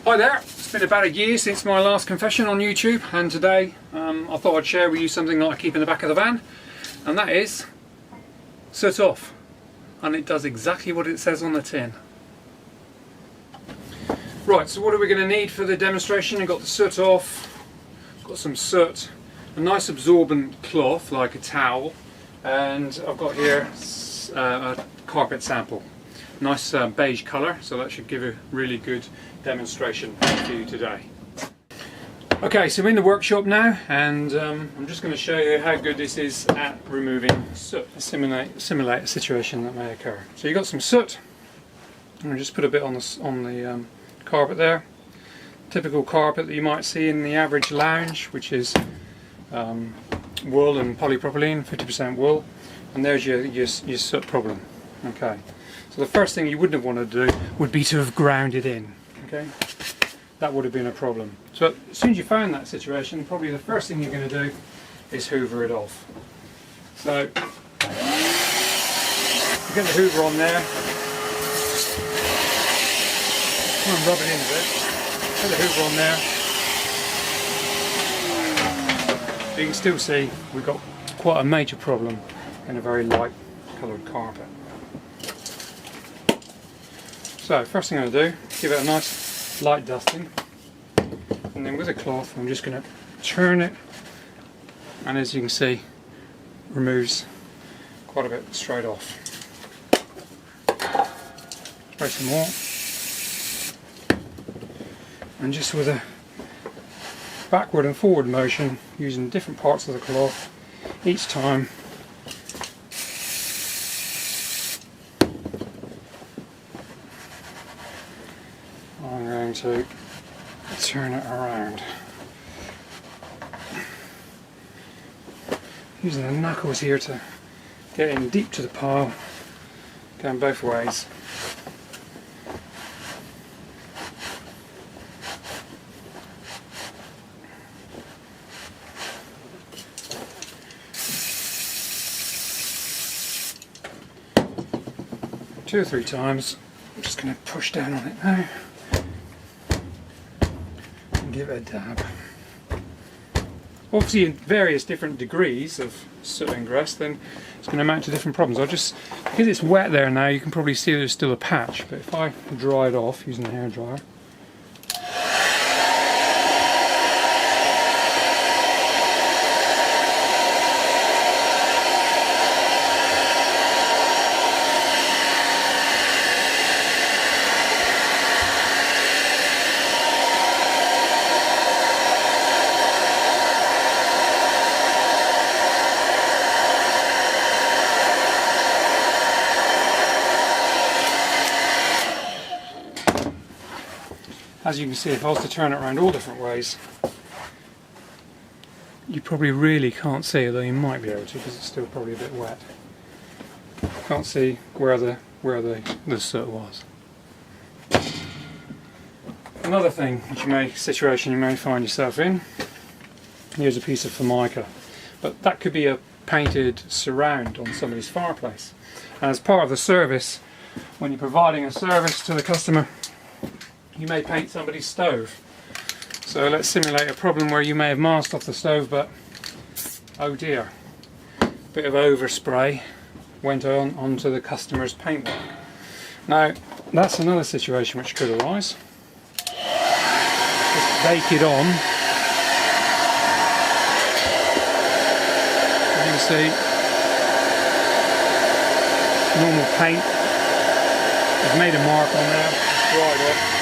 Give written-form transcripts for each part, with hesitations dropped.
Hi there, it's been about a year since my last confession on YouTube, and today I thought I'd share with you something that I keep in the back of the van, and that is Soot Off, and it does exactly what it says on the tin. Right, so what are we going to need for the demonstration? I've got the Soot Off, got some soot, a nice absorbent cloth like a towel, and I've got here a carpet sample. Nice beige colour, so that should give a really good demonstration for you today. Okay, so I'm in the workshop now, and I'm just going to show you how good this is at removing soot. Simulate a situation that may occur. So you've got some soot, and I'll just put a bit on the carpet there. Typical carpet that you might see in the average lounge, which is wool and polypropylene, 50% wool, and there's your soot problem. Okay. So the first thing you wouldn't want to do would be to have ground it in. Okay, that would have been a problem. So as soon as you found that situation, probably the first thing you're going to do is hoover it off. So you get the hoover on there, try and rub it in a bit. Put the hoover on there. You can still see we've got quite a major problem in a very light coloured carpet. So first thing I'm going to do, give it a nice light dusting, and then with a cloth I'm just going to turn it, and as you can see, removes quite a bit straight off. Spray some more, and just with a backward and forward motion, using different parts of the cloth each time, I'm going to turn it around. Using the knuckles here to get in deep to the pile, going both ways. Two or three times. I'm just going to push down on it now. Give it a dab. Obviously in various different degrees of soot ingress, then it's going to amount to different problems. Because it's wet there now, you can probably see there's still a patch, but if I dry it off using a hairdryer, as you can see, if I was to turn it around all different ways, you probably really can't see, although you might be able to because it's still probably a bit wet. Can't see where the soot was. Another thing, situation you may find yourself in, here's a piece of Formica, but that could be a painted surround on somebody's fireplace. And as part of the service, when you're providing a service to the customer, you may paint somebody's stove. So let's simulate a problem where you may have masked off the stove, but oh dear, a bit of overspray went onto the customer's paintwork. Now that's another situation which could arise. Just bake it on. As you can see, normal paint. I've made a mark on there, it's dried off.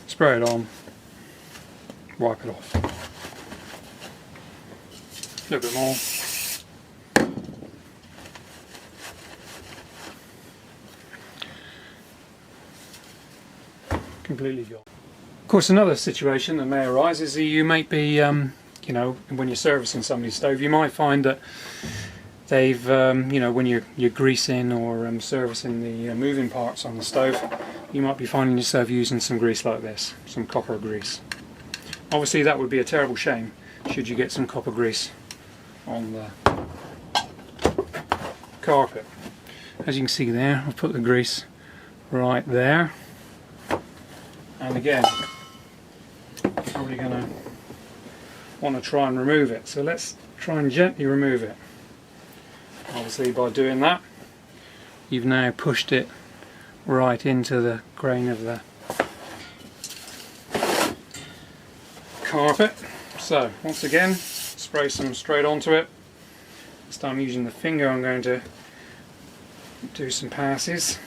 Spray it on, wipe it off. A little bit more. Completely gone. Of course, another situation that may arise is that you might be, you know, when you're servicing somebody's stove, you might find that they've, you know, when you're greasing or servicing the moving parts on the stove, you might be finding yourself using some grease like this, some copper grease. Obviously that would be a terrible shame should you get some copper grease on the carpet. As you can see there, I've put the grease right there, and again probably going to want to try and remove it, so let's try and gently remove it. Obviously by doing that you've now pushed it right into the grain of the carpet. So once again, spray some straight onto it. This time using the finger I'm going to do some passes.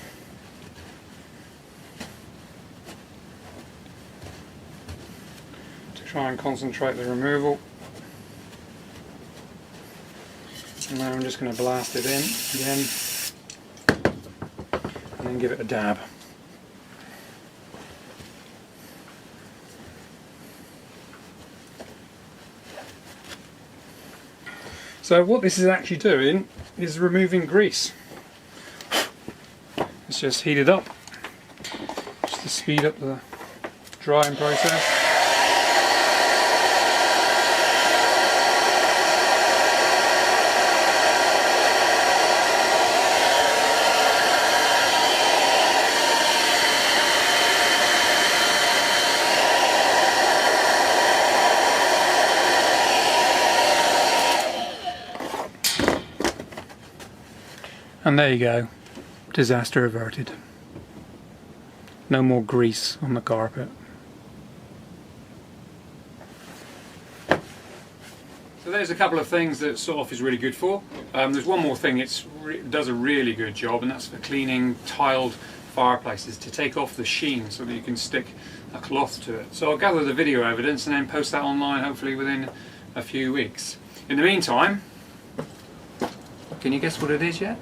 To try and concentrate the removal. And now I'm just going to blast it in again and then give it a dab. So what this is actually doing is removing grease. Let's just heat it up just to speed up the drying process. And there you go, disaster averted. No more grease on the carpet. So there's a couple of things that Soot Off is really good for. There's one more thing it does a really good job, and that's for cleaning tiled fireplaces, to take off the sheen so that you can stick a cloth to it. So I'll gather the video evidence and then post that online hopefully within a few weeks. In the meantime, can you guess what it is yet?